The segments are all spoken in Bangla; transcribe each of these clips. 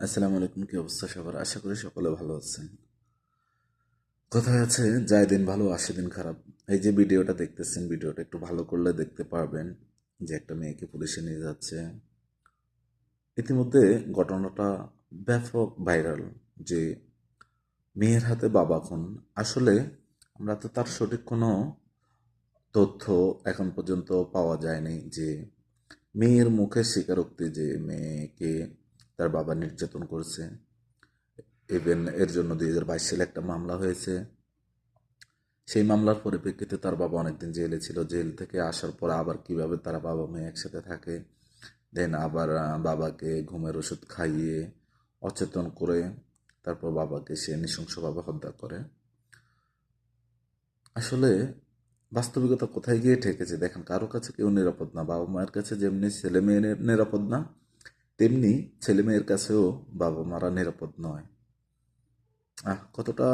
আসসালামু আলাইকুম। কি অবস্থা সবার? আশা করি সকলে ভালো আছেন। কথায় আছে, যায় দিন ভালো আসে দিন খারাপ। এই যে ভিডিওটা দেখতেছেন, ভিডিওটা একটু ভালো করলে দেখতে পারবেন যে একটা মেয়েকে পুলিশে নিয়ে যাচ্ছে। ইতিমধ্যে ঘটনাটা ব্যাপক ভাইরাল, যে মেয়ের হাতে বাবা খুন। আসলে আমরা তো তার সঠিক কোনো তথ্য এখন পর্যন্ত পাওয়া যায়নি যে মেয়ের মুখে স্বীকারোক্তি যে মেয়েকে তার বাবা নির্যাতন করেছে। ইভেন এর জন্য 2022 সালে একটা মামলা হয়েছে। সেই মামলার পরিপ্রেক্ষিতে তার বাবা অনেকদিন জেলে ছিল। জেল থেকে আসার পর আবার কিভাবে তারা বাবা মেয়ে একসাথে থাকে, দেন আবার বাবাকে ঘুমের ওষুধ খাইয়ে অচেতন করে তারপর বাবাকে সে নৃশংসভাবে হত্যা করে। আসলে বাস্তবিকতা কোথায় গিয়ে ঠেকেছে দেখেন, কারো কাছে কেউ নিরাপদ না। বাবা মায়ের কাছে যেমনি ছেলে মেয়ে নিরাপদ না, তেমনি ছেলে মেয়ের কাছেও বাবা মারা নিরাপদ নয়। কতটা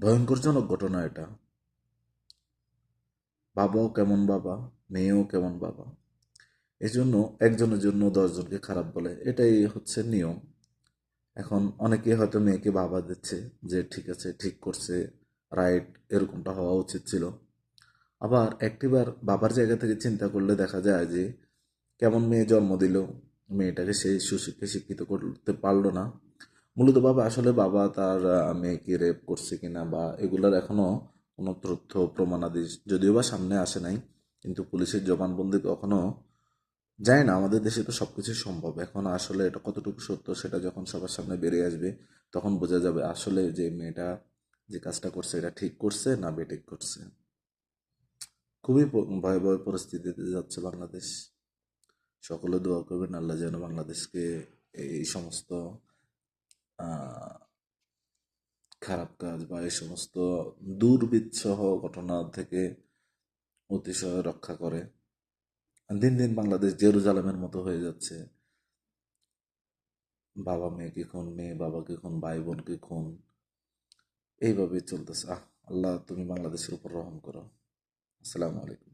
ভয়ঙ্করজনক ঘটনা এটা। বাবাও কেমন বাবা, মেয়েও কেমন বাবা। এজন্য একজনের জন্য 10 জনকে খারাপ বলে, এটাই হচ্ছে নিয়ম। এখন অনেকে হয়তো মেয়েকে বাবা দিচ্ছে যে ঠিক আছে, ঠিক করছে, রাইট, এরকমটা হওয়া উচিত ছিল। আবার একটিবার বাবার জায়গা থেকে চিন্তা করলে দেখা যায় যে কেমন মেয়ে জন্ম দিল, মেয়েটাকে সে সুশিক্ষায় শিক্ষিত করতে পারলো না। মূলত বাবা আসলে বাবা তার মেয়েকে রেপ করছে কিনা বা এগুলার এখনো কোনো তথ্য প্রমাণাদি যদিও বা সামনে আসে নাই, কিন্তু পুলিশের জবানবন্দি কখনো যায় না। আমাদের দেশে তো সবকিছু সম্ভব। এখন আসলে এটা কতটুকু সত্য সেটা যখন সবার সামনে বেরিয়ে আসবে তখন বোঝা যাবে আসলে যে মেয়েটা যে কাজটা করছে এটা ঠিক করছে না বেঠিক করছে। খুবই ভয়াবহ পরিস্থিতিতে যাচ্ছে বাংলাদেশ। সকলে দোয়া করবেন আল্লাহ যেন বাংলাদেশকে এই সমস্ত আহ, খারাপ কাজ বা এই সমস্ত দুর্বৃত্তসহ ঘটনা থেকে অতিশয় রক্ষা করে। দিন দিন বাংলাদেশ জেরুজালেমের মতো হয়ে যাচ্ছে। বাবা মেয়েকে খুন, মেয়ে বাবাকে খুন, ভাই বোনকে খুন, এইভাবেই চলতেছে। আল্লাহ তুমি বাংলাদেশের উপর রহম করো। আসসালামু আলাইকুম।